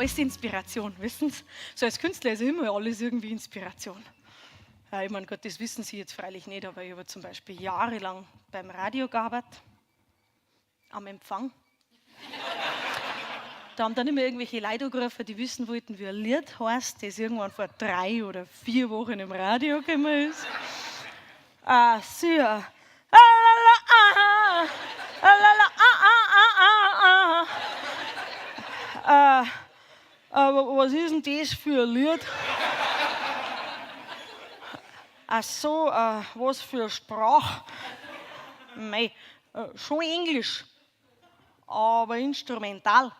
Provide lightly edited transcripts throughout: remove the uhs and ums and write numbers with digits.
alles Inspiration, wissen Sie? So als Künstler ist immer alles irgendwie Inspiration. Ja, ich meine, Gott, das wissen Sie jetzt freilich nicht, aber ich habe zum Beispiel jahrelang beim Radio gearbeitet, am Empfang. Da haben dann immer irgendwelche Leute angerufen, die wissen wollten, wie ein Lied heißt, das irgendwann vor 3 oder 4 Wochen im Radio gekommen ist. Sehr. Aber was ist denn das für ein Lied? Ach so, was für Sprache? Mei, schon Englisch, aber instrumental.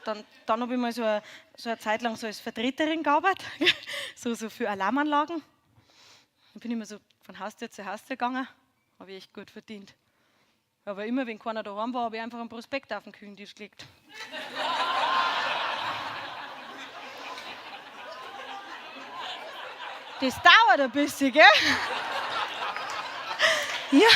Dann habe ich mal so eine Zeit lang so als Vertreterin gearbeitet, so für Alarmanlagen. Dann bin ich immer so von Haustür zu Haustür gegangen, habe ich echt gut verdient. Aber immer, wenn keiner daheim war, habe ich einfach einen Prospekt auf den Küchentisch gelegt. Das dauert ein bisschen, gell? Ja.